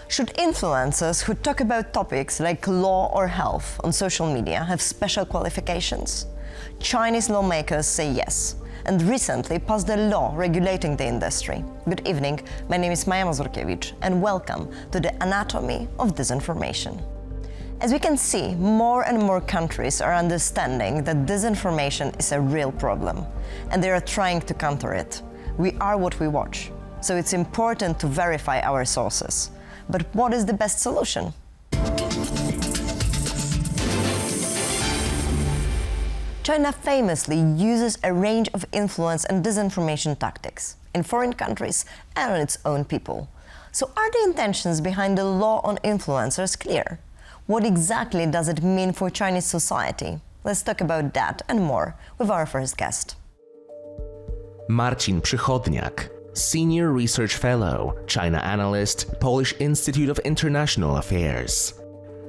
Should influencers who talk about topics like law or health on social media have special qualifications? Chinese lawmakers say yes, and recently passed a law regulating the industry. Good evening, my name is Maia Mazurkiewicz, and welcome to the Anatomy of Disinformation. As we can see, more and more countries are understanding that disinformation is a real problem, and they are trying to counter it. We are what we watch, so it's important to verify our sources. But what is the best solution? China famously uses a range of influence and disinformation tactics in foreign countries and on its own people. So are the intentions behind the law on influencers clear? What exactly does it mean for Chinese society? Let's talk about that and more with our first guest. Marcin Przychodniak, Senior Research Fellow, China Analyst, Polish Institute of International Affairs.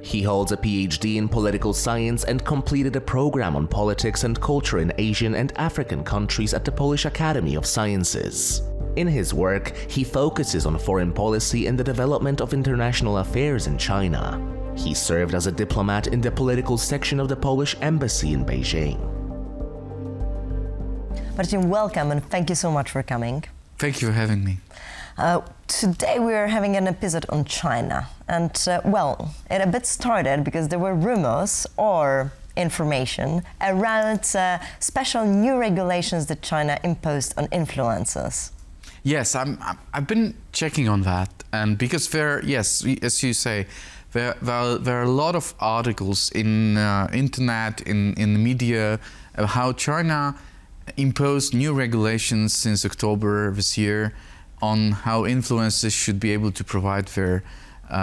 He holds a PhD in political science and completed a program on politics and culture in Asian and African countries at the Polish Academy of Sciences. In his work, he focuses on foreign policy and the development of international affairs in China. He served as a diplomat in the political section of the Polish embassy in Beijing. Marcin, welcome and thank you so much for coming. Thank you for having me. Today we are having an episode on China, and well, it a bit started because there were rumors or information around special new regulations that China imposed on influencers. Yes, I've been checking on that, and because yes, as you say, there are a lot of articles in internet, in the media, about how China imposed new regulations since October this year on how influencers should be able to provide their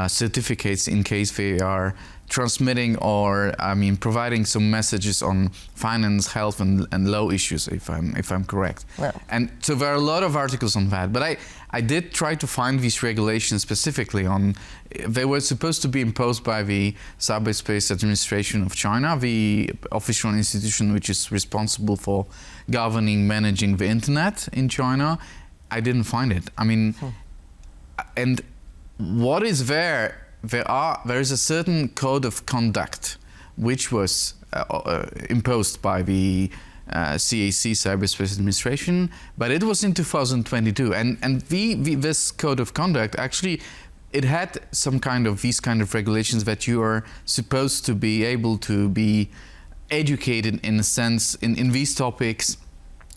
certificates in case they are transmitting or providing some messages on finance, health and law issues, if I'm correct. Yeah. And so there are a lot of articles on that, but I did try to find these regulations specifically on. They were supposed to be imposed by the Cyberspace Administration of China, the official institution which is responsible for governing, managing the internet in China. I didn't find it. And what is there? There is a certain code of conduct which was imposed by the CAC, Cyberspace Administration, but it was in 2022, and this code of conduct actually it had these kind of regulations that you are supposed to be able to be educated in a sense in these topics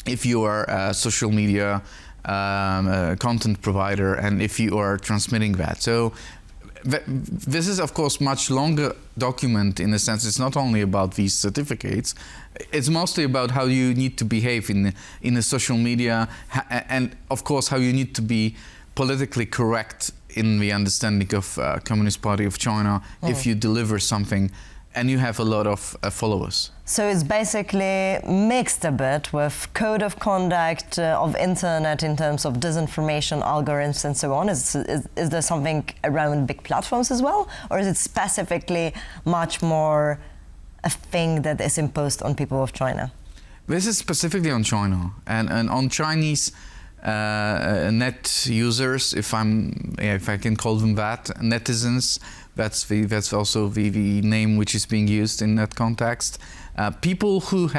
if you are a social media content provider and if you are transmitting that. So this is of course much longer document in a sense. It's not only about these certificates, it's mostly about how you need to behave in the social media and of course how you need to be politically correct in the understanding of Communist Party of China if you deliver something and you have a lot of followers. So it's basically mixed a bit with code of conduct of internet in terms of disinformation, algorithms and so on. Is there something around big platforms as well? Or is it specifically much more a thing that is imposed on people of China? This is specifically on China and on Chinese net users, if I can call them that, netizens. That's also the name which is being used in that context. People who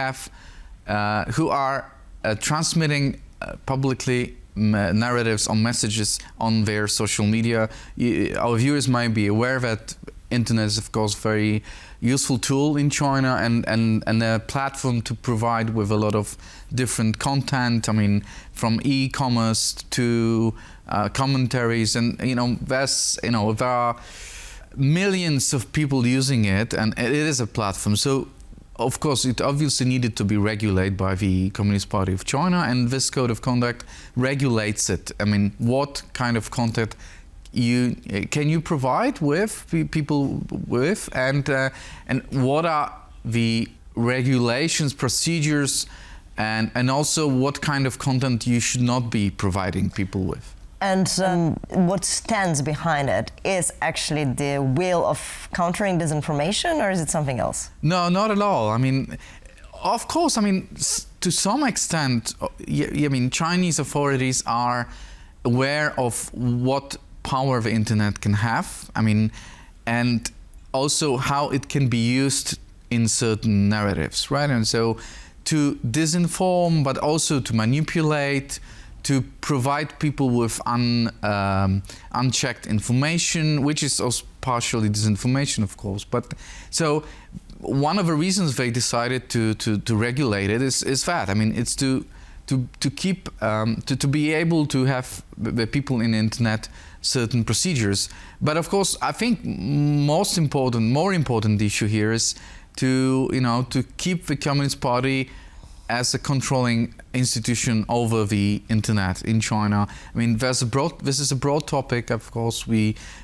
are transmitting publicly narratives on messages on their social media. Our viewers might be aware that internet is of course very useful tool in China and a platform to provide with a lot of different content. From e-commerce to commentaries, and there are millions of people using it, and it is a platform. So of course it obviously needed to be regulated by the Communist Party of China, and this code of conduct regulates it. What kind of content can you provide with people with, and what are the regulations, procedures, and also what kind of content you should not be providing people with. And what stands behind it is actually the will of countering disinformation, or is it something else? No, not at all. Of course, to some extent, Chinese authorities are aware of what power the internet can have. I mean, and also how it can be used in certain narratives, right? And so to disinform, but also to manipulate, to provide people with unchecked information, which is also partially disinformation, of course. But so one of the reasons they decided to regulate it is that. I mean, it's to keep to be able to have the people in the internet certain procedures. But of course, I think more important issue here is to keep the Communist Party as a controlling institution over the internet in China. I mean, this is a broad topic. Of course,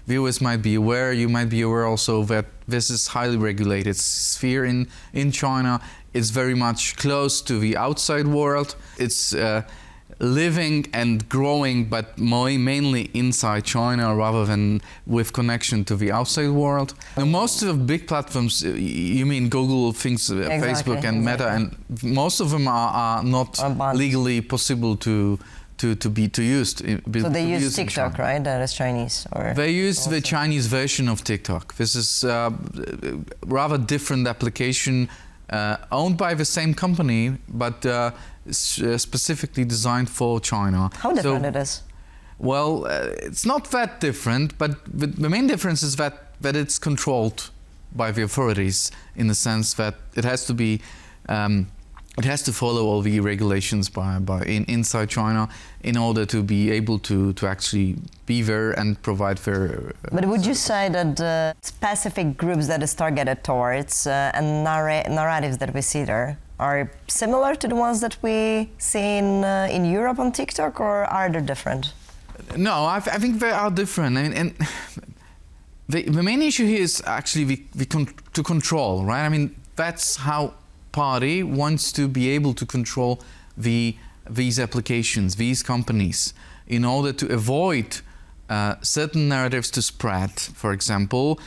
viewers might be aware. You might be aware also that this is highly regulated sphere in China. It's very much close to the outside world. It's living and growing, but mainly inside China rather than with connection to the outside world. Now, most of the big platforms, you mean Google, things, Facebook and Meta, and most of them are not legally possible to use. So they use TikTok, right? That is Chinese, or they use the Chinese version of TikTok. This is rather different application, owned by the same company, but specifically designed for China. How different it is? Well, it's not that different, but the main difference is that it's controlled by the authorities, in the sense that it has to be, it has to follow all the regulations inside China in order to be able to actually be there and provide their. But would you say that the specific groups that is targeted towards and narratives that we see there are similar to the ones that we see in Europe on TikTok, or are they different? No, I think they are different. And the main issue here is actually to control, right? I mean, that's how party wants to be able to control these applications, these companies, in order to avoid certain narratives to spread, for example,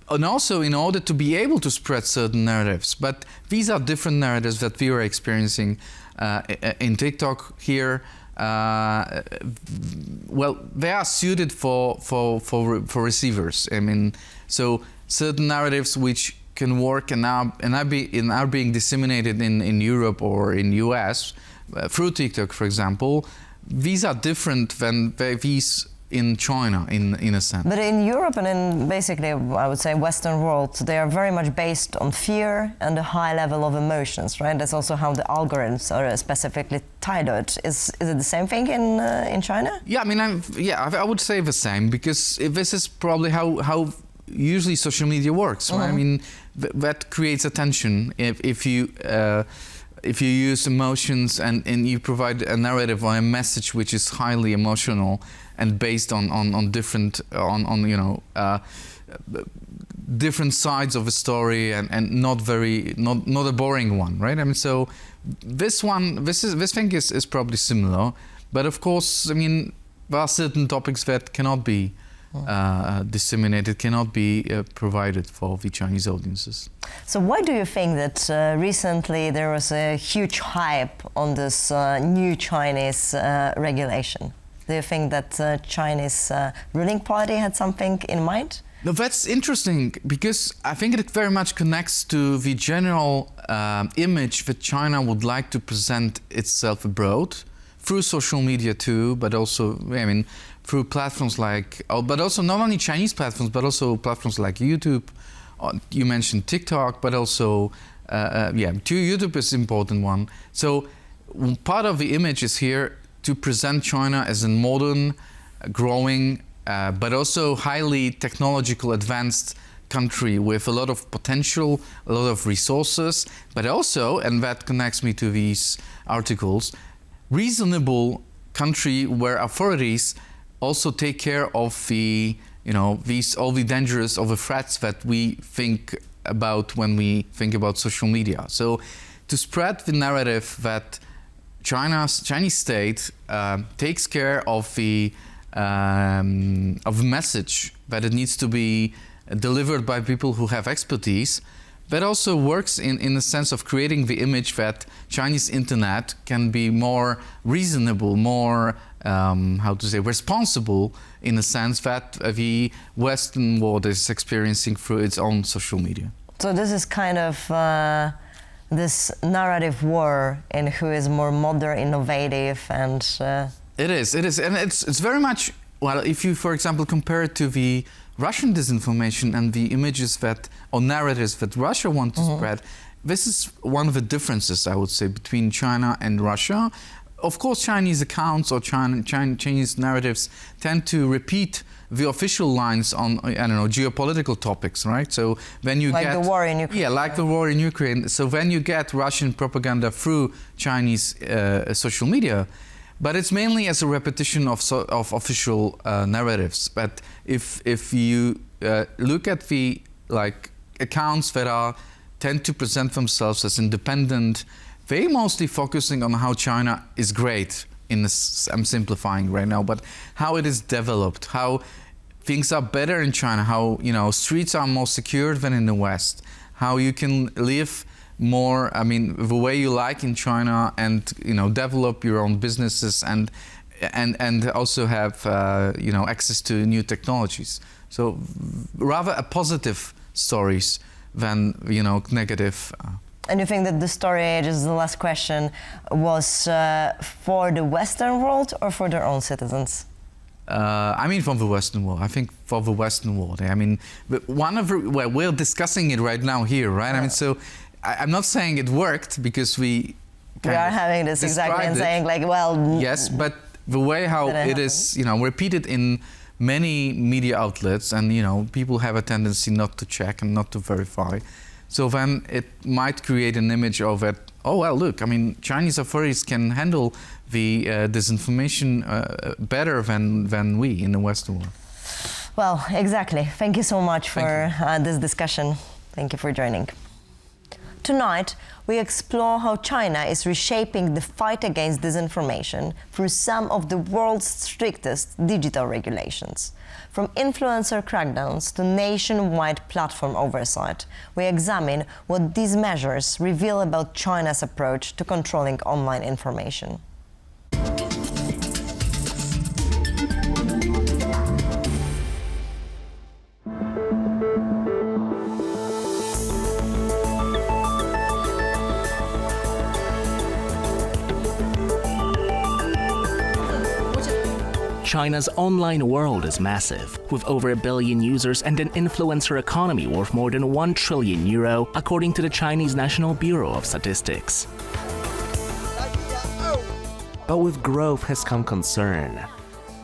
and also in order to be able to spread certain narratives. But these are different narratives that we are experiencing in TikTok here. Well, they are suited for receivers. I mean, so certain narratives which can work and are being disseminated in Europe or in US through TikTok, for example. These are different than these in China, in a sense. But in Europe and in basically, I would say, Western world, they are very much based on fear and a high level of emotions, right? That's also how the algorithms are specifically tied to it. Is it the same thing in China? Yeah, I mean, I would say the same, because this is probably how usually social media works, right? I mean, that creates attention if you use emotions and you provide a narrative or a message which is highly emotional and based on different different sides of a story and not a boring one, right? I mean, so this thing is probably similar, but of course, I mean, there are certain topics that cannot be disseminated, cannot be provided for the Chinese audiences. So why do you think that recently there was a huge hype on this new Chinese regulation? Do you think that Chinese ruling party had something in mind? No, that's interesting, because I think it very much connects to the general image that China would like to present itself abroad, through social media too, but also, I mean, through platforms like, but also not only Chinese platforms, but also platforms like YouTube. You mentioned TikTok, but also, YouTube is an important one. So part of the image is here to present China as a modern, growing, but also highly technological, advanced country with a lot of potential, a lot of resources, but also, and that connects me to these articles, reasonable country where authorities also take care of the, all the dangers of the threats that we think about when we think about social media. So to spread the narrative that Chinese state takes care of the message that it needs to be delivered by people who have expertise, that also works in the sense of creating the image that Chinese internet can be more reasonable, more, responsible, in the sense that the Western world is experiencing through its own social media. So this is kind of this narrative war in who is more modern, innovative, and... It is, and it's very much, well, if you, for example, compare it to the Russian disinformation and the images that, or narratives that Russia wants to spread, this is one of the differences, I would say, between China and Russia. Of course, Chinese accounts or Chinese narratives tend to repeat the official lines on, I don't know, geopolitical topics, right? So when you like get... the war in Ukraine. Yeah, like the war in Ukraine. So when you get Russian propaganda through Chinese social media, but it's mainly as a repetition of official narratives. But if you look at the accounts that tend to present themselves as independent, they mostly focusing on how China is great. I'm simplifying right now, but how it is developed, how things are better in China, how streets are more secure than in the West, how you can live more, the way you like in China, and develop your own businesses and also have access to new technologies. So rather a positive stories than negative. And you think that the story, just the last question, was for the Western world or for their own citizens? From the Western world. I think for the Western world. We're discussing it right now here, right? Yeah. So I'm not saying it worked because we are having this exactly and saying yes, but the way how it is, repeated in many media outlets, and people have a tendency not to check and not to verify. So then it might create an image of it. Oh well, look, Chinese authorities can handle the disinformation better than we in the Western world. Well, exactly. Thank you so much for this discussion. Thank you for joining. Tonight, we explore how China is reshaping the fight against disinformation through some of the world's strictest digital regulations. From influencer crackdowns to nationwide platform oversight, we examine what these measures reveal about China's approach to controlling online information. China's online world is massive, with over 1 billion users and an influencer economy worth more than €1 trillion, according to the Chinese National Bureau of Statistics. But with growth has come concern.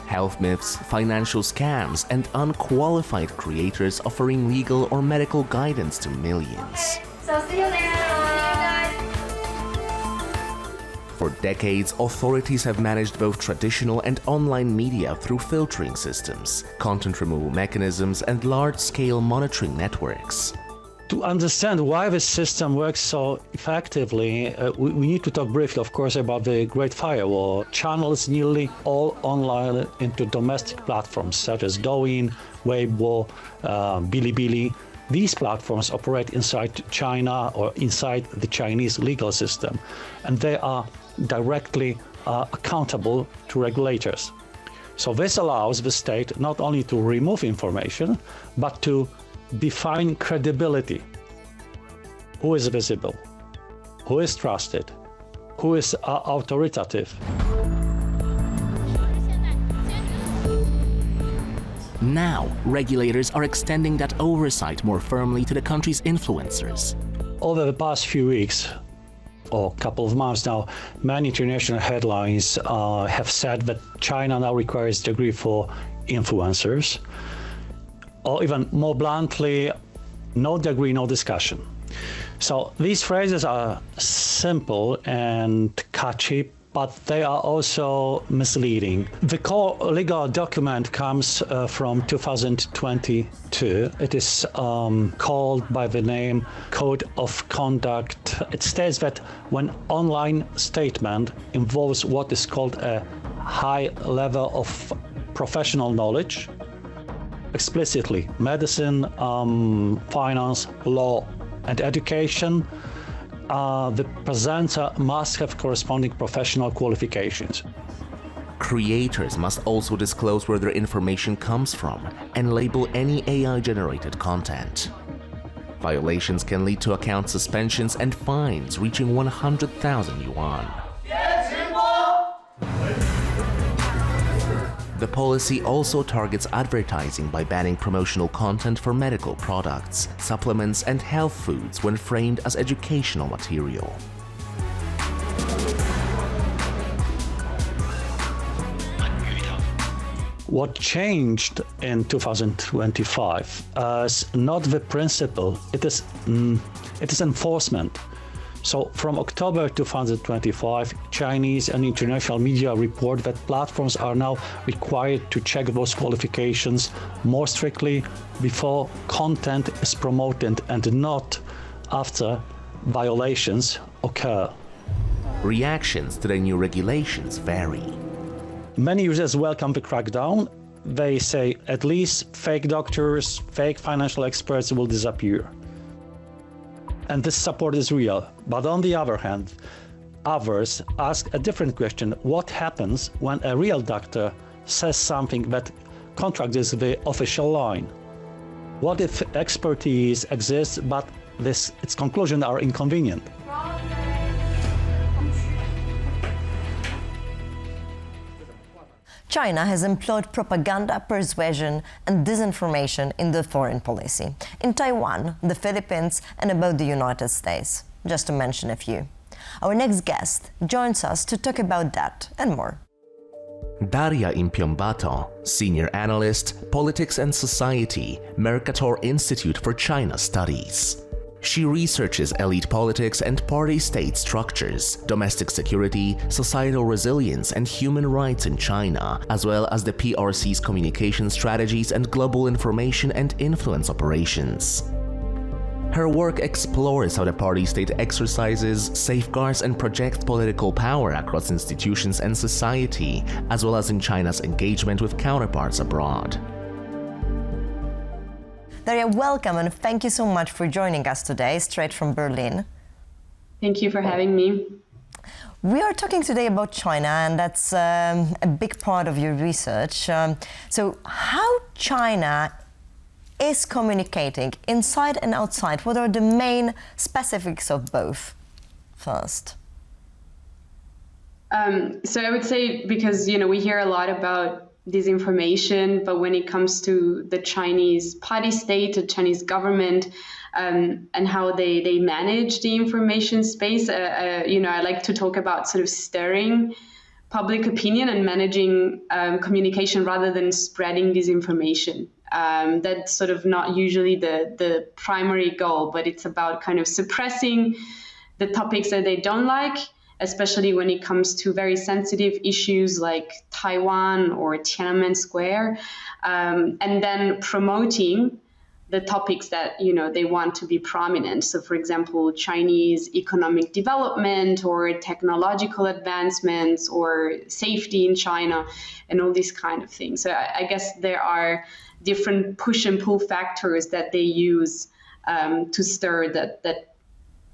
Health myths, financial scams, and unqualified creators offering legal or medical guidance to millions. So see you there. For decades, authorities have managed both traditional and online media through filtering systems, content removal mechanisms, and large-scale monitoring networks. To understand why this system works so effectively, we need to talk briefly, of course, about the Great Firewall. Channels nearly all online into domestic platforms such as Douyin, Weibo, Bilibili. These platforms operate inside China or inside the Chinese legal system, and they are directly accountable to regulators. So this allows the state not only to remove information, but to define credibility. Who is visible? Who is trusted? Who is authoritative? Now, regulators are extending that oversight more firmly to the country's influencers. Over the past few weeks, or couple of months now, many international headlines have said that China now requires degree for influencers, or even more bluntly, no degree, no discussion. So these phrases are simple and catchy, but they are also misleading. The core legal document comes from 2022. It is called by the name Code of Conduct. It states that when online statement involves what is called a high level of professional knowledge, explicitly medicine, finance, law, And education, the presenter must have corresponding professional qualifications. Creators must also disclose where their information comes from and label any AI-generated content. Violations can lead to account suspensions and fines reaching 100,000 yuan. The policy also targets advertising by banning promotional content for medical products, supplements, and health foods when framed as educational material. What changed in 2025 is not the principle, it is enforcement. So from October 2025, Chinese and international media report that platforms are now required to check those qualifications more strictly before content is promoted and not after violations occur. Reactions to the new regulations vary. Many users welcome the crackdown. They say at least fake doctors, fake financial experts will disappear. And this support is real. But on the other hand, others ask a different question. What happens when a real doctor says something that contradicts the official line? What if expertise exists, but its conclusions are inconvenient? China has employed propaganda, persuasion, and disinformation in the foreign policy. In Taiwan, the Philippines, and about the United States, just to mention a few. Our next guest joins us to talk about that and more. Daria Impiombato, Senior Analyst, Politics and Society, Mercator Institute for China Studies. She researches elite politics and party-state structures, domestic security, societal resilience, and human rights in China, as well as the PRC's communication strategies and global information and influence operations. Her work explores how the party-state exercises, safeguards, and projects political power across institutions and society, as well as in China's engagement with counterparts abroad. Daria, welcome and thank you so much for joining us today, straight from Berlin. Thank you for having me. We are talking today about China, and that's a big part of your research. So how China is communicating inside and outside, what are the main specifics of both first? So I would say, because we hear a lot about disinformation, but when it comes to the Chinese party state, the Chinese government, and how they manage the information space, I like to talk about sort of stirring public opinion and managing communication rather than spreading disinformation. That's sort of not usually the primary goal, but it's about kind of suppressing the topics that they don't like, especially when it comes to very sensitive issues like Taiwan or Tiananmen Square, and then promoting the topics that they want to be prominent. So, for example, Chinese economic development or technological advancements or safety in China and all these kind of things. So I guess there are different push and pull factors that they use to stir that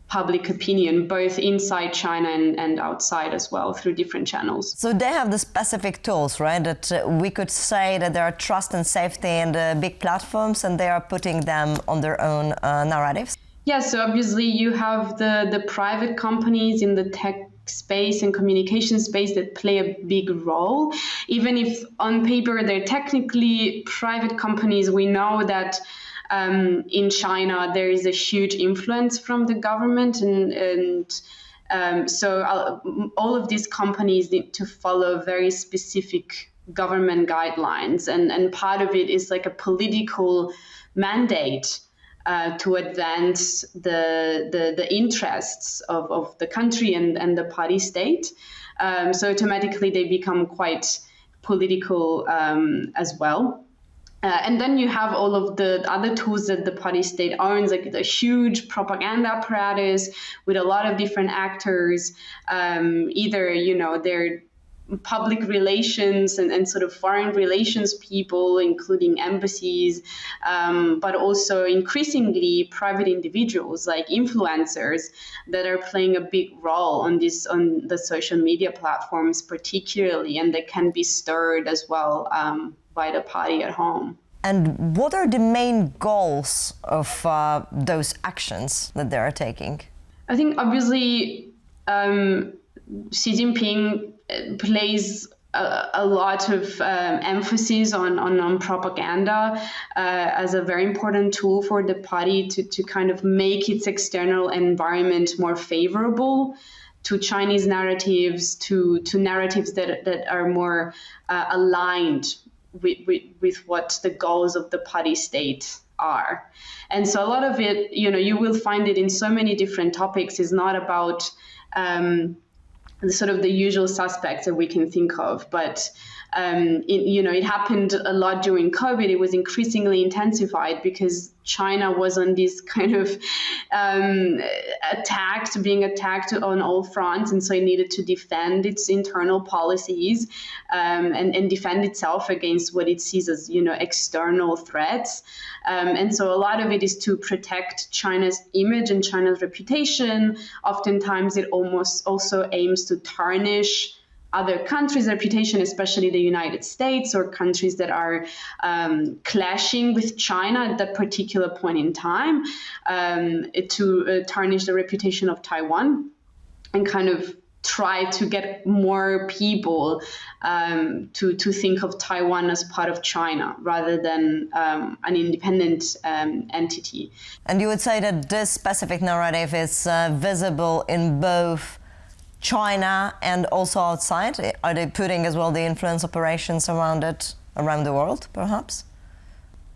public opinion, both inside China and outside as well, through different channels. So they have the specific tools, right? That we could say that there are trust and safety in the big platforms, and they are putting them on their own narratives. Yeah, so obviously you have the private companies in the tech space and communication space that play a big role. Even if on paper they're technically private companies, we know that in China there is a huge influence from the government, so all of these companies need to follow very specific government guidelines, and part of it is like a political mandate to advance the interests of the country and the party state. So automatically they become quite political as well. And then you have all of the other tools that the party state owns, like the huge propaganda apparatus with a lot of different actors. Either, they're public relations and sort of foreign relations people, including embassies, but also increasingly private individuals like influencers that are playing a big role on the social media platforms particularly, and that can be stirred as well by the party at home. And what are the main goals of those actions that they are taking? I think obviously Xi Jinping plays a lot of emphasis on propaganda as a very important tool for the party to kind of make its external environment more favorable to Chinese narratives, to narratives that are more aligned with what the goals of the party state are. And so a lot of it, you will find it in so many different topics, is not about sort of the usual suspects that we can think of, but it happened a lot during COVID. It was increasingly intensified because China was on this kind of being attacked on all fronts, and so it needed to defend its internal policies and defend itself against what it sees as external threats. And so a lot of it is to protect China's image and China's reputation. Oftentimes it almost also aims to tarnish other countries' reputation, especially the United States or countries that are clashing with China at that particular point in time, to tarnish the reputation of Taiwan and kind of try to get more people to think of Taiwan as part of China rather than an independent entity. And you would say that this specific narrative is visible in both China and also outside? Are they putting as well the influence operations around it, around the world, perhaps?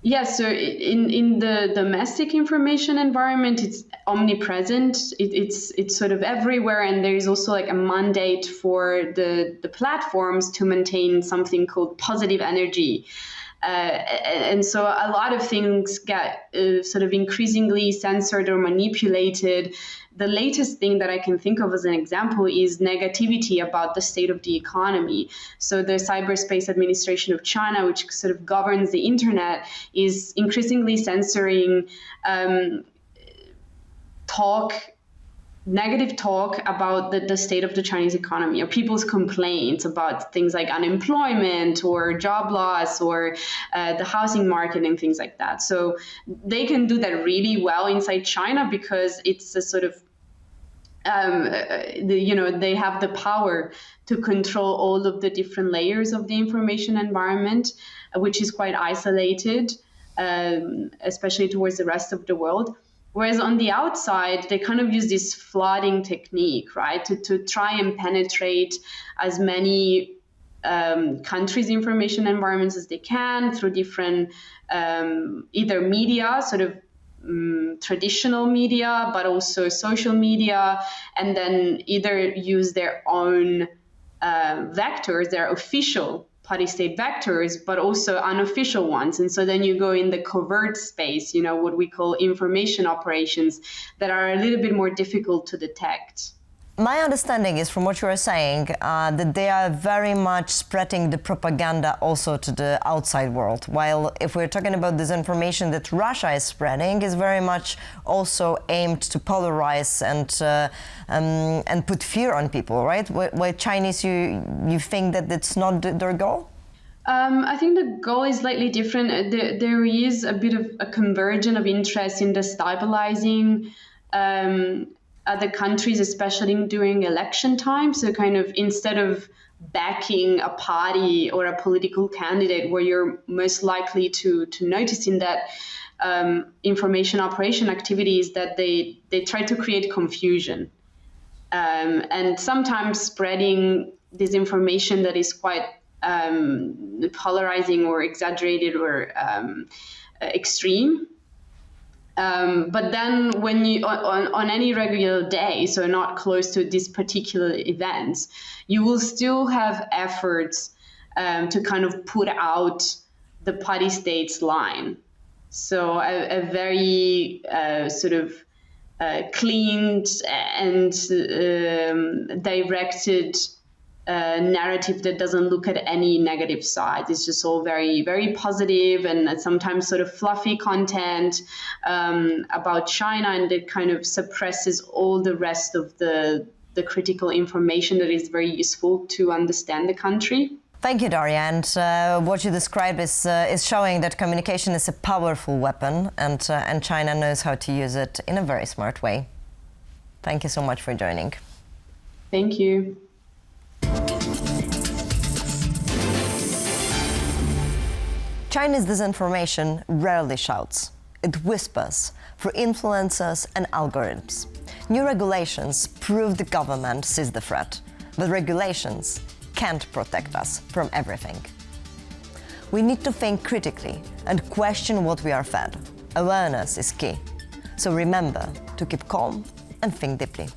Yes, so in the domestic information environment, it's omnipresent. It's sort of everywhere, and there is also like a mandate for the platforms to maintain something called positive energy. And so a lot of things get sort of increasingly censored or manipulated. The latest thing that I can think of as an example is negativity about the state of the economy. So the Cyberspace Administration of China, which sort of governs the internet, is increasingly censoring negative talk about the state of the Chinese economy, or people's complaints about things like unemployment or job loss or the housing market and things like that. So they can do that really well inside China because it's a sort of they have the power to control all of the different layers of the information environment, which is quite isolated, especially towards the rest of the world. Whereas on the outside, they kind of use this flooding technique, right, to try and penetrate as many countries' information environments as they can through different either media, sort of traditional media, but also social media, and then either use their own vectors, their official party state vectors, but also unofficial ones. And so then you go in the covert space, what we call information operations that are a little bit more difficult to detect. My understanding is, from what you are saying, that they are very much spreading the propaganda also to the outside world. While if we're talking about this information that Russia is spreading, is very much also aimed to polarize and put fear on people, right? While Chinese, you think that it's not their goal? I think the goal is slightly different. There is a bit of a convergence of interest in destabilizing other countries, especially during election time. So kind of instead of backing a party or a political candidate where you're most likely to notice in that information operation activities that they try to create confusion. And sometimes spreading this information that is quite polarizing or exaggerated or extreme. But then when you, on any regular day, so not close to these particular events, you will still have efforts to kind of put out the party state's line. So a very sort of cleaned and directed narrative that doesn't look at any negative side. It's just all very, very positive and sometimes sort of fluffy content about China, and it kind of suppresses all the rest of the critical information that is very useful to understand the country. Thank you, Daria. And what you described is showing that communication is a powerful weapon, and China knows how to use it in a very smart way. Thank you so much for joining. Thank you. Chinese disinformation rarely shouts. It whispers through influencers and algorithms. New regulations prove the government sees the threat, but regulations can't protect us from everything. We need to think critically and question what we are fed. Awareness is key. So remember to keep calm and think deeply.